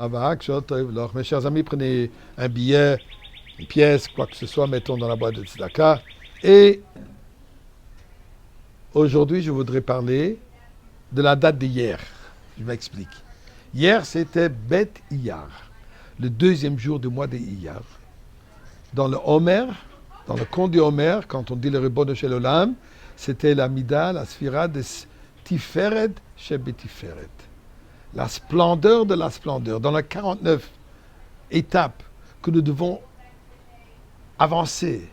Alors, mes chers amis, prenez un billet, une pièce, quoi que ce soit, mettons dans la boîte de tzedaka. Et aujourd'hui, je voudrais parler de la date d'hier. Je m'explique. Hier, c'était Bet Iyar, le deuxième jour du mois de Iyar. Dans le Homer, dans le conte du Homer, quand on dit le Ribono Shel Olam, c'était la Mida, la Sphira de Tiferet Shebetiferet. La splendeur de la splendeur. Dans les 49 étapes que nous devons avancer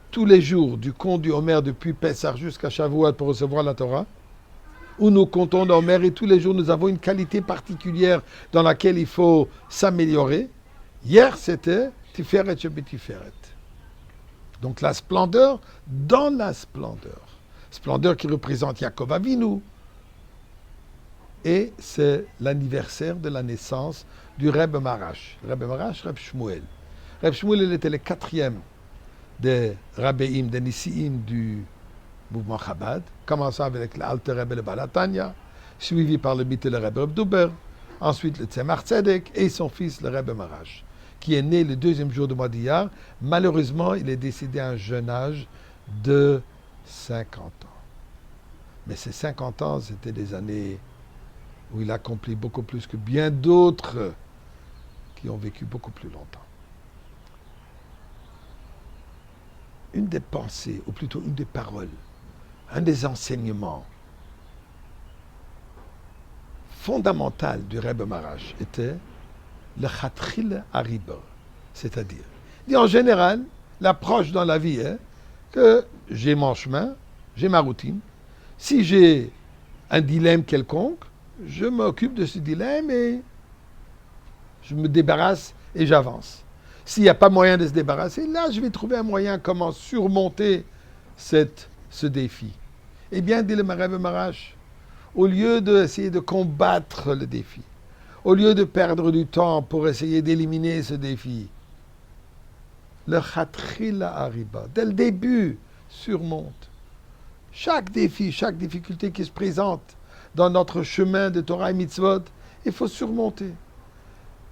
tous les jours du conte du Homer depuis Pessah jusqu'à Shavuot pour recevoir la Torah, où nous comptons l'Homer et tous les jours nous avons une qualité particulière dans laquelle il faut s'améliorer. Hier, c'était Tiferet Shebetiferet. Donc la splendeur dans la splendeur. Splendeur qui représente Yaakov Avinu. Et c'est l'anniversaire de la naissance du Rebbe Marash. Rebbe Marash, Rebbe Shmuel. Rebbe Shmuel, il était le quatrième des Rabbeim, des Nissiim du mouvement Chabad, commençant avec l'Alter Rebbe le Balatanya, suivi par le Bittel Rebbe Reb Duber, ensuite le Tzemar Tzedek et son fils le Rebbe Marash, qui est né le deuxième jour du mois d'Iyar. Malheureusement, il est décédé à un jeune âge de 50 ans. Mais ces 50 ans, c'était des années où il accomplit beaucoup plus que bien d'autres qui ont vécu beaucoup plus longtemps. Une des pensées, ou plutôt une des paroles, un des enseignements fondamentaux du Rebbe Marash était le Chatril Hariba, c'est-à-dire, en général, l'approche dans la vie est que j'ai mon chemin, j'ai ma routine. Si j'ai un dilemme quelconque, je m'occupe de ce dilemme et je me débarrasse et j'avance. S'il n'y a pas moyen de se débarrasser, là, je vais trouver un moyen comment surmonter ce défi. Eh bien, dit le Rebbe Marash, au lieu d'essayer de combattre le défi, au lieu de perdre du temps pour essayer d'éliminer ce défi, le Chatril Hariba, dès le début, surmonte. Chaque défi, chaque difficulté qui se présente dans notre chemin de Torah et Mitzvot, il faut surmonter.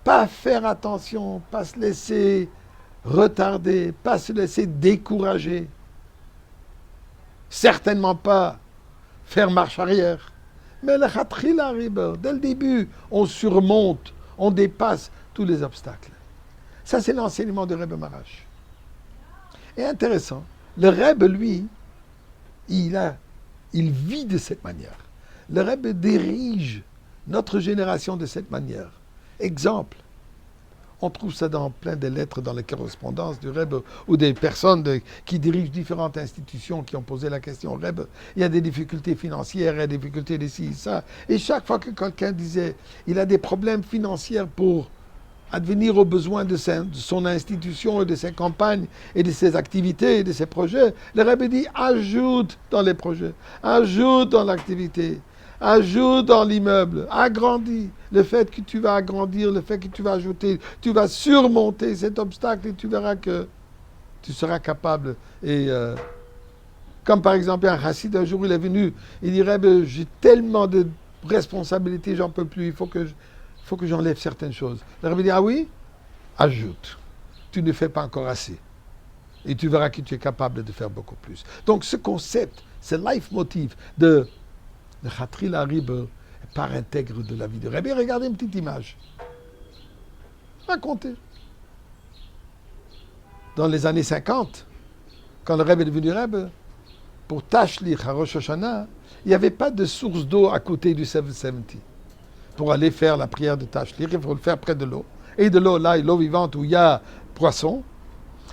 Pas faire attention, pas se laisser retarder, pas se laisser décourager. Certainement pas faire marche arrière. Mais le Chatril Hariba, dès le début, on surmonte, on dépasse tous les obstacles. Ça, c'est l'enseignement du Rebbe Marash. Et intéressant, le Rebbe, lui, il vit de cette manière. Le Rebbe dirige notre génération de cette manière. Exemple, on trouve ça dans plein de lettres dans les correspondances du Rebbe ou des personnes qui dirigent différentes institutions qui ont posé la question au Rebbe. Il y a des difficultés financières, il y a des difficultés d'ici, ça. Et chaque fois que quelqu'un disait il a des problèmes financiers pour advenir aux besoins de son institution et de ses campagnes et de ses activités et de ses projets, le Rebbe dit ajoute dans les projets, ajoute dans l'activité, ajoute dans l'immeuble, agrandis. Le fait que tu vas agrandir, le fait que tu vas ajouter, tu vas surmonter cet obstacle et tu verras que tu seras capable. Et comme par exemple un chassid, un jour il est venu, il dit Rebbe, j'ai tellement de responsabilités, j'en peux plus, il faut que j'enlève certaines choses. Le Rebbe dit, ah oui, ajoute. Tu ne fais pas encore assez. Et tu verras que tu es capable de faire beaucoup plus. Donc ce concept, ce leitmotiv de Chatril Hariba, part intègre de la vie de Rebbe. Et regardez une petite image. Racontez. Dans les années 50, quand le Rebbe est devenu Rebbe, pour Tashlich à Rosh Hashanah, il n'y avait pas de source d'eau à côté du 770. Pour aller faire la prière de Tashlich, il faut le faire près de l'eau. Et de l'eau, là, l'eau vivante où il y a poisson.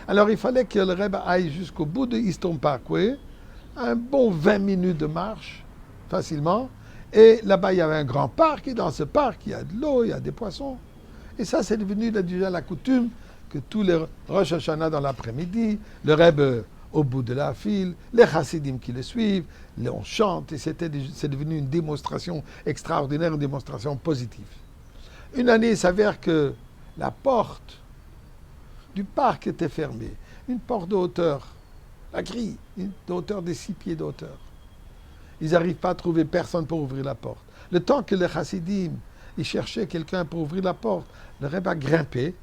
Alors il fallait que le Rebbe aille jusqu'au bout de Eastern Parkway, un bon 20 minutes de marche, facilement. Et là-bas, il y avait un grand parc, et dans ce parc, il y a de l'eau, il y a des poissons. Et ça, c'est devenu déjà la coutume que tous les Rosh Hashanah dans l'après-midi, le Rebbe au bout de la file, les chassidim qui le suivent, on chante, et c'est devenu une démonstration extraordinaire, une démonstration positive. Une année, il s'avère que la porte du parc était fermée, une porte de hauteur, la grille, de hauteur de 6 pieds de hauteur. Ils n'arrivent pas à trouver personne pour ouvrir la porte. Le temps que les chassidim il cherchait quelqu'un pour ouvrir la porte. Le Rebbe a grimpé,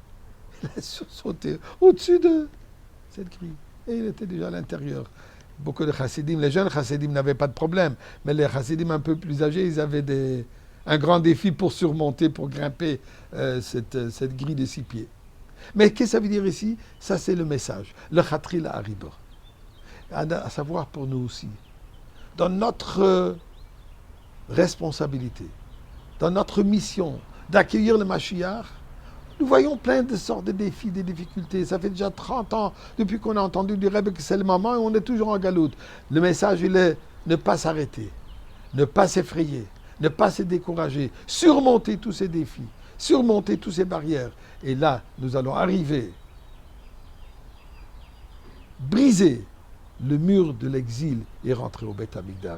il a sauté au-dessus de cette grille. Et il était déjà à l'intérieur. Beaucoup de chassidim, les jeunes chassidim n'avaient pas de problème, mais les chassidim un peu plus âgés, ils avaient un grand défi pour surmonter, pour grimper cette grille de 6 pieds. Mais qu'est-ce que ça veut dire ici? Ça, c'est le message. Le Khatril Hariba. À savoir pour nous aussi, dans notre responsabilité, dans notre mission d'accueillir le Mashiach, nous voyons plein de sortes de défis, des difficultés. Ça fait déjà 30 ans depuis qu'on a entendu du Rebbe que c'est le moment et on est toujours en galoute. Le message, il est ne pas s'arrêter, ne pas s'effrayer, ne pas se décourager, surmonter tous ces défis, surmonter toutes ces barrières. Et là, nous allons arriver, briser le mur de l'exil et rentrer au Beth Amikdash.